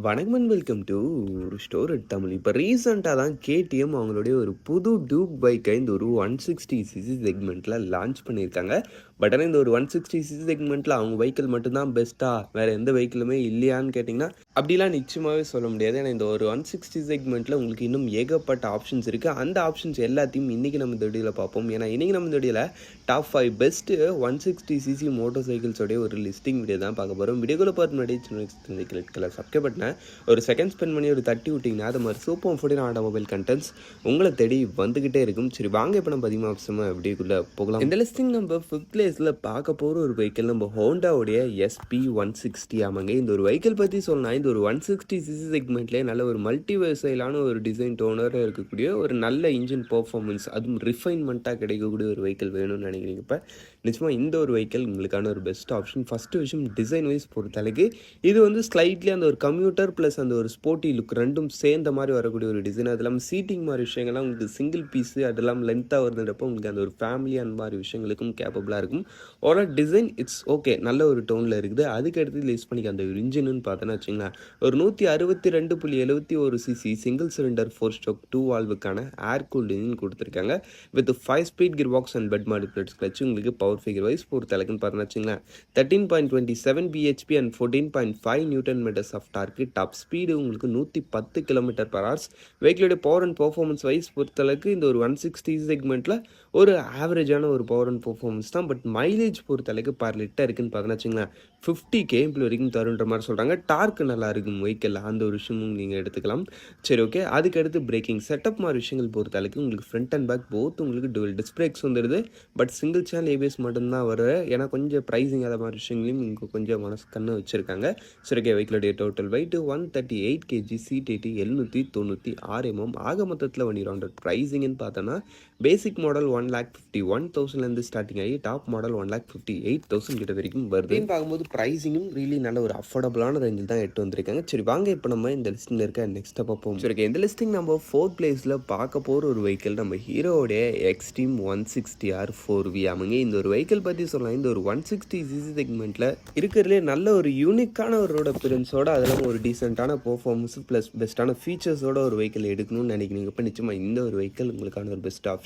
வணக்கம் and welcome to store it Tamil. இப்போ ரீசெண்டாக தான் கேடிஎம் அவங்களுடைய ஒரு புது டியூக் பைக்கை இந்த ஒரு 160cc செக்மெண்ட்டில் லான்ச் பண்ணியிருக்காங்க. பட் ஆனால் இந்த ஒரு 160cc செக்மெண்ட்டில் அவங்க வெஹிக்கிள் மட்டும்தான் பெஸ்ட்டாக, வேறு எந்த வெஹிக்கிளுமே இல்லையான்னு கேட்டிங்கன்னா அப்படிலாம் நிச்சயமாகவே சொல்ல முடியாது. ஏன்னா இந்த ஒரு 160 செக்மெண்ட்டில் உங்களுக்கு இன்னும் ஏகப்பட்ட ஆப்ஷன்ஸ் இருக்குது. அந்த ஆப்ஷன்ஸ் எல்லாத்தையும் இன்றைக்கி நம்ம இந்த வீடியோவில் பார்ப்போம். ஏன்னா இன்றைக்கி நம்ம இந்த வீடியோவில் டாப் 5 பெஸ்ட்டு 160cc மோட்டர் சைக்கிள்ஸோடைய ஒரு லிஸ்டிங் வீடியோ தான் பார்க்க போகிறோம். வீடியோக்குள்ளே பார்த்து முன்னாடி சின்ன ரெட் கலர் சப்ஸ்கிரைப் பண்ண ஒரு செகண்ட் ஸ்பெண்ட் பண்ணி ஒரு தட்டி விட்டிங்கன்னா அது மாதிரி சூப்பர் ஃபுட்டின் ஆட்டோமொபைல் கண்டென்ட்ஸ் உங்களை தேடி வந்துக்கிட்டே இருக்கும். சரி வாங்க இப்போ நம்ம அதிகமாக அவசியமாக அப்படிக்குள்ளே போகலாம். இந்த லிஸ்டிங் நம்ம 5th பிளேஸில் பார்க்க போகிற ஒரு வெஹிக்கிள் நம்ம ஹோண்டாவுடைய SP160 ஆமாங்க. இந்த ஒரு வெஹிக்கிள் பற்றி சொல்லணும், இந்த ஒரு 160cc செக்மெண்ட்லேயே நல்ல ஒரு மல்டிவர்சைலான ஒரு டிசைன் டோனராக இருக்கக்கூடிய ஒரு நல்ல இன்ஜின் பர்ஃபார்மன்ஸ், அதுவும் ரிஃபைன்மெண்ட்டாக கிடைக்கக்கூடிய ஒரு வெஹிக்கிள் வேணும்னு நினைக்கிறீங்க. இப்போ நிச்சயமாக இந்த ஒரு வெஹிக்கிள் உங்களுக்கான ஒரு பெஸ்ட் ஆப்ஷன். ஃபஸ்ட்டு விஷயம் டிசைன் வைஸ் பொறுத்தளவுக்கு இது வந்து ஸ்லைட்லி அந்த ஒரு கம்ப்யூட்டர் ப்ளஸ் அந்த ஒரு ஸ்போர்ட்டி லுக் ரெண்டும் சேர்ந்த மாதிரி வரக்கூடிய ஒரு டிசைன். அது இல்லாமல் சீட்டிங் மாதிரி விஷயங்கள்லாம் உங்களுக்கு சிங்கிள் பீஸு, அது இல்லாமல் லென்த்தாக வருதுன்றப்போ உங்களுக்கு அந்த ஒரு ஃபேமிலி அந்த மாதிரி விஷயங்களுக்கும் கேப்பபிளாக இருக்கும். ஒரு டிசைன் இட்ஸ் ஓகே, நல்ல ஒரு டோனில் இருக்குது. அதுக்கு அடுத்து யூஸ் பண்ணிக்க அந்த ஒரு இன்ஜின்னு பார்த்தோன்னா வச்சுங்களேன், ஒரு 162.71cc சிங்கிள் சிலிண்டர் 4-stroke 2 வால்வுக்கான ஏர் கூல்டு இன்ஜின் கொடுத்துருக்காங்க. With 5 speed gear box and wet மாடிஃபிகேட்டர்ஸ் கிளச்சு. உங்களுக்கு பவர் ஃபிகர் வைஸ் பொறுத்தளவுக்குன்னு பார்த்தோன்னா வச்சுங்களேன், 13.27 bhp and 14.5 newton meters of torque. Top speed உங்களுக்கு 110 km/h. வெஹிக்கிளோட பவர் அண்ட் பர்ஃபார்மன்ஸ் வைஸ் பொறுத்தளவுக்கு இந்த ஒரு 160 செக்மெண்ட்டில் ஒரு ஆவரேஜான ஒரு பவர் அண்ட் பர்ஃபார்மன்ஸ் தான். பட் மைலேஜ் பொறுத்தளவுக்கு பர் லிட்டர் இருக்குன்னு பார்த்தோன்னா வச்சுங்களேன் 50 km வரைக்கும் தருன்ற மாதிரி சொல்கிறாங்க. டார்க் நல்லா இருக்கும் வெஹிக்கிள், அந்த ஒரு விஷயமும் நீங்கள் எடுத்துக்கலாம். சரி ஓகே, அதுக்கடுத்து பிரேக்கிங் செட்டப் மாதிரி விஷயங்கள் பொறுத்தளவுக்கு உங்களுக்கு ஃப்ரண்ட் அண்ட் பேக் போத் உங்களுக்கு டுவல் டிஸ்க் பிரேக்ஸ் வந்துடுது. பட் சிங்கிள் சேனல் ஏபிஎஸ் மட்டும்தான் வரும். ஏன்னா கொஞ்சம் ப்ரைஸிங் அதை மாதிரி விஷயங்களையும் இங்கே கொஞ்சம் மனசு கண்ணு வச்சுருக்காங்க. சரி ஓகே, வெஹிக்கிளுடைய total weight 138 kg, seat 796 mm. ஆக மொத்தத்தில் வண்டி ரவுண்டட் ப்ரைஸிங்னு பார்த்தோன்னா பேசிக் மாடல் 1,51,000 ஸ்டார்டிங் ஆகி டாப் மாடல் 1,58,000 கிட்ட வரைக்கும் வருது. பார்க்கும்போது ப்ரைஸிங்கும் ரியலி நல்ல ஒரு அஃபோர்டபுளான ரேஞ்சில் தான் எட்டு வந்திருக்காங்க. சரி வாங்க இப்போ நம்ம இந்த லிஸ்ட்டில் இருக்க நெக்ஸ்ட் பார்ப்போம். சரி இந்த லிஸ்டிங் நம்ம 4th பிளேஸில் பார்க்க போகிற ஒரு வெஹிக்கிள் நம்ம ஹீரோடைய எக்ஸ்ட்ரீம் 160R 4V ஆமாங்க. இந்த ஒரு வெஹிக்கிள் பற்றி சொல்லலாம், இந்த ஒரு 160cc செக்மெண்ட்டில் இருக்கிறதுலே நல்ல ஒரு யூனிக்கான ஒரு ரோட் அப்பியரன்ஸோட, அதெல்லாம் ஒரு டீசெண்டான பர்ஃபார்மன்ஸ் ப்ளஸ் பெஸ்ட்டான ஃபீச்சர்ஸோட ஒரு வெஹிக்கிள் எடுக்கணும்னு நினைக்கிறீங்க. இப்போ நிச்சயமாக இந்த ஒரு வெஹிக்கிள் உங்களுக்கான ஒரு பெஸ்ட் ஆப்ஷன்.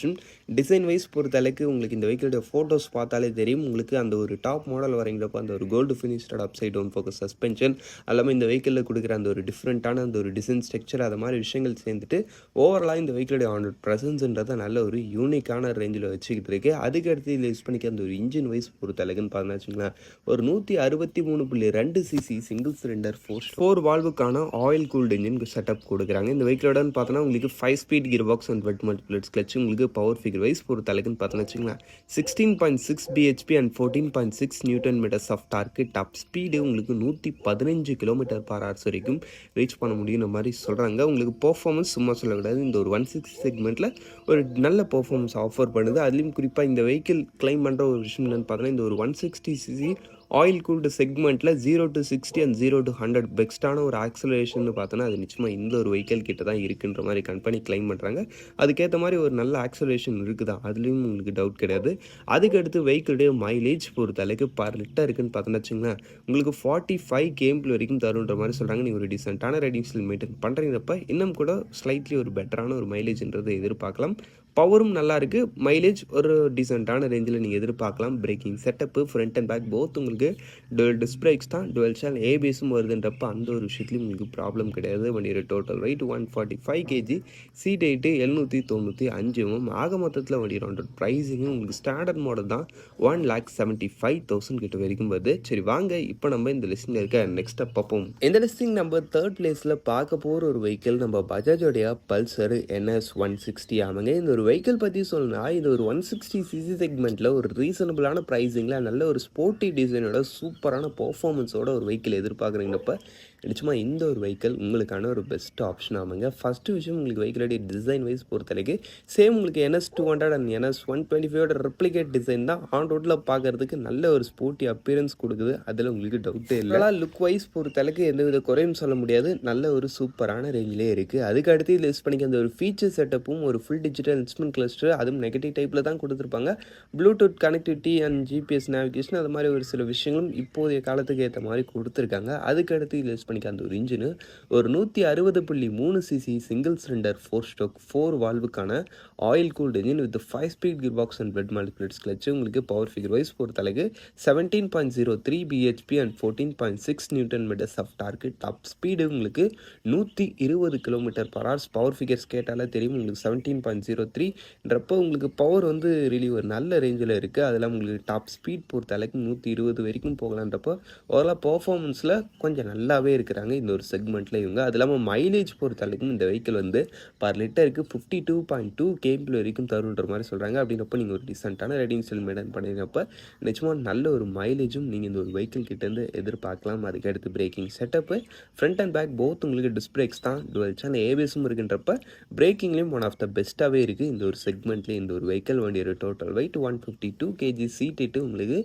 டிசைன் வைஸ் பொறுத்தளவுக்கு உங்களுக்கு இந்த வெஹிக்கிளோட ஃபோட்டோஸ் பார்த்தாலே தெரியும். உங்களுக்கு அந்த ஒரு டாப் மாடல் வரீங்கிறப்போ அந்த ஒரு gold finished upside down forks suspension, எல்லாமே இந்த வெஹிக்கிளில் கொடுக்குற அந்த ஒரு டிஃப்ரெண்ட்டான அந்த ஒரு டிசைன் ஸ்ட்ரக்சர், அது மாதிரி விஷயங்கள் சேர்ந்துட்டு ஓவராலாக இந்த வெஹிக்கிளோட ஆன் ப்ரெசன்ஸ்ன்றதை நல்ல ஒரு யூனிக்கான ரேஞ்சில் வச்சுக்கிட்டு இருக்கு. அதுக்கடுத்து இதில் யூஸ் பண்ணிக்க அந்த ஒரு இன்ஜின் வைஸ் பொறுத்தளவுக்குன்னு பார்த்தா வச்சுங்களேன், ஒரு 163.2cc சிங்கிள் சிலிண்டர் 4 வால்வுக்கான ஆயில் கூல்டு இன்ஜின் செட்டப் கொடுக்குறாங்க. இந்த வெஹிக்கிளோடன்னு பார்த்தோன்னா உங்களுக்கு 5 speed gear box and wet multiplates clutch. உங்களுக்கு பவர் ஃபிகர் வைஸ் பொறுத்தளவுக்குன்னு பார்த்தோன்னா வச்சுங்களேன் 16.6 bhp and 14.6 newton meters of torque. Top speed உங்களுக்கு 115 km/h வரைக்கும் ரீச் பண்ண முடியும் மாதிரி சொல்கிறாங்க. உங்களுக்கு பர்ஃபார்மன்ஸ் சும்மா சொல்லக்கூடாது, இந்த ஒரு 160 செக்மெண்ட்டில் ஒரு நல்ல பர்ஃபார்மன்ஸ் ஆஃபர் பண்ணுது. அதுலேயும் குறிப்பாக இந்த வெஹிக்கிள் கிளைம் பண்ணுற ஒரு விஷயம் என்னென்னு பார்த்தோன்னா, இந்த ஒரு 160cc ஆயில் கூல்டு செக்மெண்ட்டில் 0 to 60 அண்ட் 0 to 100 பெஸ்ட்டான ஒரு ஆக்சலரேஷன் பார்த்தோன்னா அது நிச்சயமாக இந்த ஒரு வெஹிக்கிள் கிட்ட தான் இருக்குன்ற மாதிரி கம்பெனி கிளைம் பண்ணுறாங்க. அதுக்கேற்ற மாதிரி ஒரு நல்ல ஆக்சலரேஷன் இருக்குதா, அதுலேயும் உங்களுக்கு டவுட் கிடையாது. அதுக்கடுத்து வெஹிக்கிளுடைய மைலேஜ் பொறுத்தளவுக்கு பர் லிட்டர் இருக்குன்னு பார்த்தோன்னா வச்சுங்களேன் உங்களுக்கு 45 km வரைக்கும் தருன்ற மாதிரி சொல்கிறாங்க. நீங்கள் ஒரு டீசெண்டான ரைடிங்ஸில் மெயின்டைன் பண்ணுறீங்கப்ப இன்னும் கூட ஸ்லைட்லி ஒரு பெட்டரான ஒரு மைலேஜ்ன்றதை எதிர்பார்க்கலாம். பவரும் நல்லா இருக்குது, மைலேஜ் ஒரு டீசெண்டான ரேஞ்சில் நீங்கள் எதிர்பார்க்கலாம். Braking setup front and back both உங்களுக்கு டுவல் டிஸ்க் பிரேக்ஸ் தான், டுவல் சேனல் ஏபிஎஸும் வருதுன்றப்ப அந்த ஒரு விஷயத்துலையும் உங்களுக்கு ப்ராப்ளம் கிடையாது. வண்டியோட total weight 145 kg, seat 795 mm. ஆக மொத்தத்தில் வண்டி ரவுண்டட் ப்ரைஸிங்கும் உங்களுக்கு ஸ்டாண்டர்ட் மாடல் தான் 1,75,000 கிட்ட வரைக்கும் வருது. சரி வாங்க இப்போ நம்ம இந்த லிஸ்டில் இருக்க நெக்ஸ்ட் பார்ப்போம். இந்த லிஸ்டிங் நம்ம 3rd பிளேஸில் பார்க்க போகிற ஒரு வெஹிக்கிள் நம்ம பஜாஜோடைய பல்சர் NS 160 ஆமாங்க. இந்த ஒரு வெஹிக்கிள் பற்றி சொல்லணும்னா இது ஒரு 160cc செக்மெண்ட்டில் ஒரு ரீசனபிளான ப்ரைஸிங்கில் நல்ல ஒரு ஸ்போர்ட்டி டிசைனோட சூப்பரான பர்ஃபார்மன்ஸோட ஒரு வெஹிக்கிள் எதிர்பார்க்குறீங்கப்ப நிச்சயமாக இந்த ஒரு வெஹிக்கிள் உங்களுக்கான ஒரு பெஸ்ட் ஆப்ஷன் ஆமாங்க. ஃபஸ்ட்டு விஷயம் உங்களுக்கு வெஹிக்கிளோடைய டிசைன் வைஸ் பொறுத்தளவுக்கு சேம் உங்களுக்கு NS 200 and NS 125 replicate design தான் ஆன் ரோட்டில் பார்க்கறதுக்கு நல்ல ஒரு ஸ்போர்ட்டி அப்பியரன்ஸ் கொடுக்குது, அதில் உங்களுக்கு டவுட்டே இல்லை. லுக் வைஸ் பொறுத்தளவுக்கு எந்தவித குறையும் சொல்ல முடியாது, நல்ல ஒரு சூப்பரான ரேஞ்சிலே இருக்குது. அதுக்கு அடுத்து இதில் யூஸ் பண்ணிக்க அந்த ஒரு ஃபீச்சர் செட்டப்பும் ஒரு ஃபுல் டிஜிட்டல் இன்ஸ்ட்ருமெண்ட் கிளஸ்டர், அதுவும் நெகட்டிவ் டைப்பில் தான் கொடுத்துருப்பாங்க. Bluetooth connectivity and GPS navigation, அது மாதிரி ஒரு சில விஷயங்களும் இப்போதைய காலத்துக்கு ஏற்ற மாதிரி கொடுத்துருக்காங்க. அதுக்கு அடுத்து இதில் யூஸ் பண்ணிக்க அந்த ஒரு இன்ஜினு ஒரு 160.3 சிசி சிங்கிள் சிலிண்டர் 4 ஸ்ட்ரோக் 4 வால்வுக்கான oil cooled engine with 5 speed gear box and wet மாலிகுலேட்ஸ் கிளச்சு. உங்களுக்கு பவர் ஃபிகர் வைஸ் பொறுத்தளவுக்கு 17.03 BHP and 14.6 newton meters of torque. Top speed உங்களுக்கு 120 kilometre per hours. Power figures கேட்டாலே தெரியும் உங்களுக்கு 17.03ன்றப்போ உங்களுக்கு பவர் வந்து ரிலி ஒரு நல்ல ரேஞ்சில் இருக்குது. அதெல்லாம் உங்களுக்கு டாப் ஸ்பீட் பொறுத்தளவுக்கு 120 வரைக்கும் போகலான்றப்போ ஓவரால் பர்ஃபார்மன்ஸில் கொஞ்சம் நல்லாவே இருக்கிறாங்க இந்த ஒரு செக்மெண்ட்டில் இவங்க. அது இல்லாமல் மைலேஜ் பொறுத்தளவுக்கும் இந்த வெஹிக்கிள் வந்து பர் லிட்டருக்கு 52.2 கேம்பிள் வரைக்கும் தருன்ற மாதிரி சொல்கிறாங்க. அப்படின்றப்போ நீங்கள் ஒரு டீசெண்டான ரைடிங் ஸ்டைல் மெயின்டைன் பண்ணிருக்கப்போ நிச்சயமாக நல்ல ஒரு மைலேஜும் நீங்கள் இந்த ஒரு வெஹிக்கிள் கிட்டேருந்து எதிர்பார்க்கலாம். அதுக்கு அடுத்து braking setup front and back both உங்களுக்கு டிஸ்க் பிரேக்ஸ் தான், டுவல் சேனல் ஏபிஎஸும் இருக்குன்றப்ப பிரேக்கிங்லேயும் ஒன் ஆஃப் த பெஸ்ட்டாகவே இருக்குது இந்த ஒரு செக்மெண்ட்லேயே. இந்த ஒரு வெஹிக்கிள் வண்டியோட டோட்டல் வெயிட் 152 kg, சீட்டு உங்களுக்கு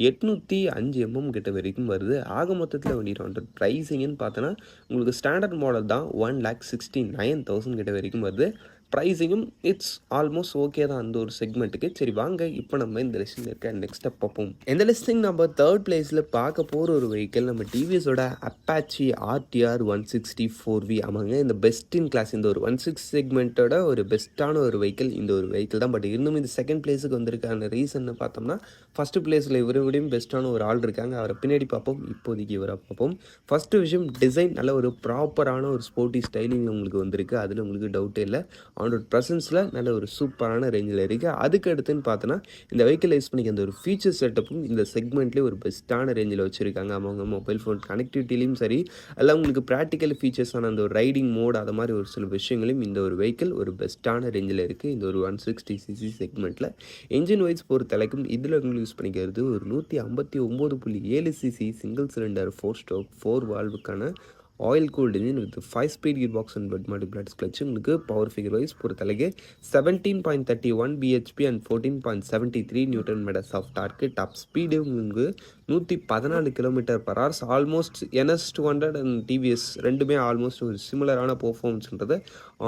805 mm கிட்ட வரைக்கும் வருது. ஆக மொத்தத்தில் வண்டியோட ப்ரைஸிங்னு பார்த்தோன்னா உங்களுக்கு ஸ்டாண்டர்ட் மாடல் தான் 1,69,000 கிட்ட வரைக்கும் வருது. ப்ரைஸிங்கும் இட்ஸ் ஆல்மோஸ்ட் ஓகே தான் அந்த ஒரு செக்மெண்ட்டுக்கு. சரி வாங்க இப்போ நம்ம இந்த லிஸ்ட்டில் இருக்க நெக்ஸ்ட் ஸ்டெப் பார்ப்போம். இந்த லிஸ்டிங் நம்ம தேர்ட் பிளேஸில் பார்க்க போகிற ஒரு வெஹிக்கிள் நம்ம டிவிஎஸோட அப்பாச்சி RTR 160 ஆமாங்க. இந்த பெஸ்ட் இன் கிளாஸ் இந்த ஒரு 160 செக்மெண்ட்டோட ஒரு பெஸ்ட்டான ஒரு வெஹிக்கிள் இந்த ஒரு வெஹிக்கிள் தான். பட் இன்னும் இந்த செகண்ட் பிளேஸுக்கு வந்திருக்கான ரீசன் பார்த்தோம்னா ஃபஸ்ட்டு பிளேஸில் இவரை விடையும் பெஸ்ட்டான ஒரு ஆள் இருக்காங்க. அவரை பின்னாடி பார்ப்போம், இப்போதைக்கு இவரை பார்ப்போம். ஃபஸ்ட்டு விஷயம் டிசைன் நல்ல ஒரு ப்ராப்பரான ஒரு ஸ்போர்ட்டி ஸ்டைலிங் உங்களுக்கு வந்திருக்கு, அதில் உங்களுக்கு டவுட்டே இல்லை. ஆண்ட்ராய்ட் ப்ரெசன்ஸில் நல்ல ஒரு சூப்பரான ரேஞ்சில் இருக்குது. அதுக்கு அடுத்துன்னு பார்த்தோன்னா இந்த வெஹிக்கிள் யூஸ் பண்ணிக்க அந்த ஒரு ஃபீச்சர் செட்டப்பும் இந்த செக்மெண்ட்லேயே ஒரு பெஸ்ட்டான ரேஞ்சில் வச்சுருக்காங்க. அவங்க மொபைல் ஃபோன் கனெக்டிவிட்டிலையும் சரி, எல்லாம் உங்களுக்கு ப்ராக்டிக்கல் ஃபீச்சர்ஸான அந்த ஒரு ரைடிங் மோட் அது மாதிரி ஒரு சில விஷயங்களையும் இந்த ஒரு வெஹிக்கிள் ஒரு பெஸ்ட்டான ரேஞ்சில் இருக்குது இந்த ஒரு 160cc செக்மெண்ட்டில். என்ஜின் வைஸ் பொறுத்தளவுக்கும் இதில் உங்களுக்கு யூஸ் பண்ணிக்கிறது ஒரு 159.7 சிசி சிங்கிள் சிலிண்டர் 4 ஸ்ட்ரோக் 4 வால்வுக்கான oil cooled engine with 5 speed gear box and wet மாலிகுலேட்ஸ் கிளச்சு. உங்களுக்கு பவர் ஃபிகர் வைஸ் பொறுத்தளவுக்கு 17.31 BHP and 14.73 newton meters of torque. Top speed உங்களுக்கு 114 kilometre per hours. Almost NS 200 and TVS ரெண்டுமே almost ஒரு சிமிலரான பர்ஃபார்மன்ஸ்ன்றதை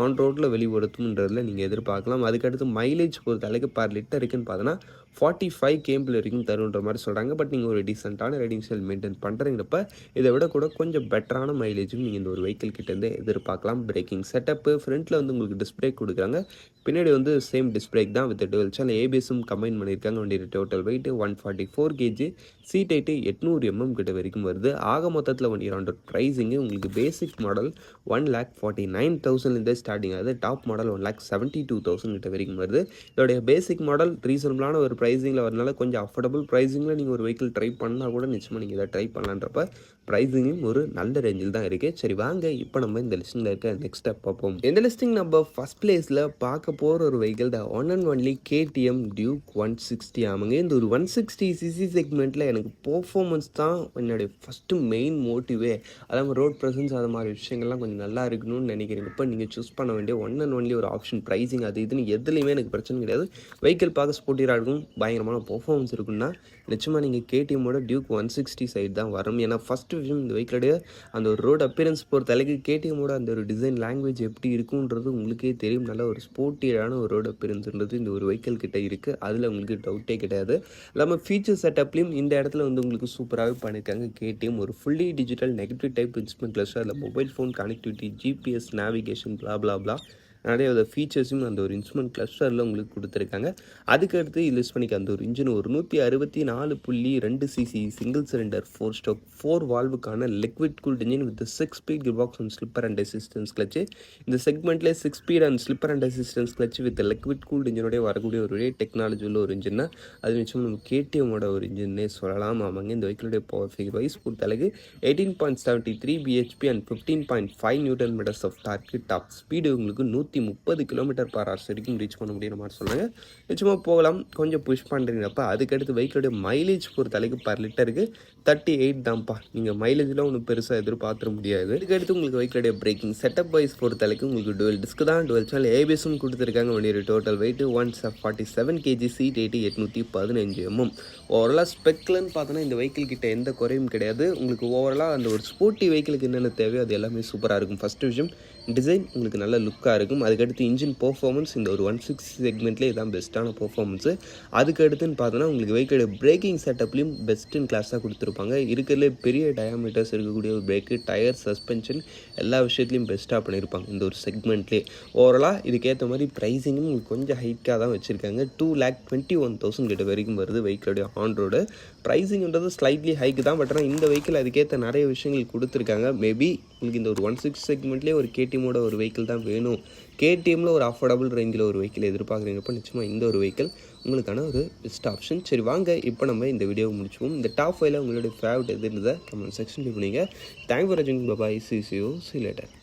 on ரோட்டில் வெளிப்படுத்தும்ன்றதில் நீங்கள் எதிர்பார்க்கலாம். அதுக்கடுத்து மைலேஜ் பொறுத்தளவுக்கு பர் லிட்டருக்குன்னு பார்த்தோன்னா 45 கேம்பிள் வரைக்கும் தருன்ற மாதிரி சொல்கிறாங்க. பட் நீங்கள் ஒரு டீசெண்டான ரைடிங் ஸ்டைல் மெயின்டைன் பண்ணுறீங்கிறப்ப இதை விட கொஞ்சம் பெட்டரான மைலேஜும் நீங்கள் இந்த ஒரு வெஹிக்கிள் கிட்டேருந்து எதிர்பார்க்கலாம். பிரேக்கிங் செட்டப்பு ஃப்ரண்ட்டில் வந்து உங்களுக்கு டிஸ்க் பிரேக் கொடுக்குறாங்க, பின்னாடி வந்து சேம் டிஸ்க் பிரேக் தான் வித் டுவல் சேனல் ஏபிஎஸும் கம்பைன் பண்ணியிருக்காங்க. வண்டியோட total weight 144 kg, seat height 800 mm கிட்ட வரைக்கும் வருது. ஆக மொத்தத்தில் வண்டியோட ப்ரைஸிங்கு உங்களுக்கு பேசிக் மாடல் 1,49,000 ஸ்டார்டிங் ஆகுது. டாப் மாடல் 1,72,000 கிட்ட வரைக்கும் வருது. இதோடைய பேசிக் மாடல் ரீசனபிளான ஒரு ப்ரைஸிங்கில் வரனால கொஞ்சம் அஃபோர்டபுள் ப்ரைஸிங்கில் நீங்கள் ஒரு வெஹிக்கிள் ட்ரை பண்ணால் கூட நிச்சயமாக நீங்கள் இதை ட்ரை பண்ணலான்றப்ப ப்ரைஸிங்கும் ஒரு நல்ல ரேஞ்சில் தான் இருக்குது. சரி வாங்க இப்போ நம்ம இந்த லிஸ்ட்டில் இருக்க நெக்ஸ்ட் ஸ்டெப் பார்ப்போம். இந்த லிஸ்டிங் நம்ம ஃபஸ்ட் பிளேஸில் பார்க்க போகிற ஒரு vehicle the one and only KTM Duke 160 ஆமாங்க. இந்த ஒரு 160cc செக்மெண்ட்டில் எனக்கு பர்ஃபார்மன்ஸ் தான் என்னுடைய ஃபஸ்ட்டு மெயின் மோட்டிவே. அதாவது ரோட் ப்ரெசன்ஸ் அது மாதிரி விஷயங்கள்லாம் கொஞ்சம் நல்லா இருக்கணும்னு நினைக்கிறேன். இப்போ நீங்கள் சூஸ் பண்ண வேண்டிய ஒன் அண்ட் ஒன்லி ஒரு ஆப்ஷன் ப்ரைஸிங் அது இதுன்னு எதுலேயுமே எனக்கு பிரச்சனை கிடையாது. வெஹிக்கிள் பார்க்க ஸ்போர்ட்டியாக இருக்கும், பயங்கரமான பர்ஃபார்மன்ஸ் இருக்குன்னா நிச்சயமாக நீங்கள் KTMோட Duke 160 சைடு தான் வரும். ஏன்னா ஃபஸ்ட்டு விஷயம் இந்த வெஹிக்கிளுடைய அந்த ஒரு ரோட் அப்பியரன்ஸ் பொறுத்தளவுக்கு KTMோட அந்த ஒரு டிசைன் லாங்குவேஜ் எப்படி இருக்குன்றது உங்களுக்கே தெரியும். நல்ல ஒரு ஸ்போர்ட்டியான ஒரு ரோட் அப்பியரன்ஸ்ன்றது இந்த ஒரு வெஹிக்கிள் கிட்ட இருக்குது, அதில் உங்களுக்கு டவுட்டே கிடையாது. இல்லாமல் ஃபீச்சர் செட்டப்லையும் இந்த இடத்துல வந்து உங்களுக்கு சூப்பராகவே பண்ணியிருக்காங்க. KTM ஒரு fully digital negative type instrument cluster, அதில் mobile phone connectivity, GPS navigation blah நிறைய ஃபீச்சர்ஸும் அந்த ஒரு இன்ஸ்ட்ருமெண்ட் கிளஸ்டரில் உங்களுக்கு கொடுத்துருக்காங்க. அதுக்கடுத்து லிஸ்ட் பண்ணிக்க அந்த ஒரு இன்ஜின் ஒரு 164.2 சிசி சிங்கிள் சிலிண்டர் 4 ஸ்ட்ரோக் 4 வால்வுக்கான liquid cooled engine with 6 speed gear box and slipper and assistance clutch. இந்த செக்மெண்ட்லேயே 6 speed and slipper and assistance clutch with liquid cooled இன்ஜினோடய வரக்கூடிய ஒரு டெக்னாலஜி உள்ள ஒரு இன்ஜின்னா அது நிச்சயம் நம்ம KTMோட ஒரு இன்ஜின்னே சொல்லலாம். ஆமாங்க. இந்த வெஹிக்கிளுடைய பவர் ஃபிகர் வைஸ் பொறுத்தளவுக்கு 18.73 BHP and 15.5 newton meters of torque. Top speed உங்களுக்கு 130 கிலோமீட்டர் பர் ஹவர்ஸ் வரைக்கும் ரீச் பண்ண முடியுற மாதிரி சொல்லுங்கள். நிச்சயமாக போகலாம், கொஞ்சம் புஷ் பண்ணுறீங்கப்ப. அதுக்கடுத்து வெஹிக்கிளுடைய மைலேஜ் பொறுத்தளவுக்கு பர் லிட்டருக்கு 38 தான்ப்பா. நீங்கள் மைலேஜில் ஒன்றும் பெருசாக எதிர்பார்த்துட முடியாது. அதுக்கடுத்து உங்களுக்கு வெஹிக்கிளுடைய பிரேக்கிங் செட்டப் வைஸ் பொறுத்தளவுக்கு உங்களுக்கு டுவல் டிஸ்க் தான், டுவல் சேனல் ஏபிஎஸும் கொடுத்துருக்காங்க. வண்டியோட total weight 147 kg, seat height 815 mm. ஓவராலாக ஸ்பெக்லன்னு பார்த்தோன்னா இந்த வெஹிக்கிள் கிட்ட எந்த குறையும் கிடையாது. உங்களுக்கு ஓவராலாக அந்த ஒரு ஸ்போர்ட்டி வெஹிக்கிளுக்கு என்னென்ன தேவையோ அது எல்லாமே சூப்பராக இருக்கும். ஃபஸ்ட்டு விஷயம் டிசைன் உங்களுக்கு நல்ல லுக்காக இருக்கும். அதுக்கடுத்து இன்ஜின் பெர்ஃபார்மன்ஸ் இந்த ஒரு 160 செக்மெண்ட்லேயே இதான் பெஸ்ட்டான பெர்ஃபார்மன்ஸு. அதுக்கடுத்துன்னு பார்த்தோன்னா உங்களுக்கு வெஹிக்கிளோட பிரேக்கிங் செட்டப்லேயும் பெஸ்ட் இன் கிளாஸாக கொடுத்துருப்பாங்க. இருக்கிறதுலே பெரிய டயாமீட்டர்ஸ் இருக்கக்கூடிய ஒரு பிரேக்கு, டயர், சஸ்பென்ஷன் எல்லா விஷயத்துலையும் பெஸ்ட்டாக பண்ணியிருப்பாங்க இந்த ஒரு செக்மெண்ட்லேயே. ஓவராலாக இதுக்கேற்ற மாதிரி ப்ரைஸிங்கும் உங்களுக்கு கொஞ்சம் ஹைக்காக தான் வச்சுருக்காங்க. 2,21,000 கிட்ட வரைக்கும் வருது வெஹிக்கிளோடைய ஆன்-ரோடு. ப்ரைஸிங்கிறது ஸ்லைட்லி ஹைக்கு தான், பட் ஆனால் இந்த வெஹிக்கிள் அதுக்கேற்ற நிறைய விஷயங்கள் கொடுத்துருக்காங்க. மேபி உங்களுக்கு இந்த ஒரு 160 செக்மெண்ட்லேயே ஒரு கேடிஎம்மோட ஒரு வெஹிக்கிள் தான் வேணும், கேடிஎம்மில் ஒரு அஃபோர்டபுள் ரேஞ்சில் ஒரு வெஹிக்கிள் எதிர்பார்க்குறீங்கப்போ நிச்சயமாக இந்த ஒரு வெஹிக்கிள் உங்களுக்கான ஒரு பெஸ்ட் ஆப்ஷன். சரி வாங்க இப்போ நம்ம இந்த வீடியோவை முடிச்சுவோம். இந்த டாப் 5ல் உங்களுடைய ஃபேவரட் எது இருந்ததை கமெண்ட் செக்ஷன் பண்ணிங்க. தேங்க் ஃபார் வாட்சிங். பை. See you later.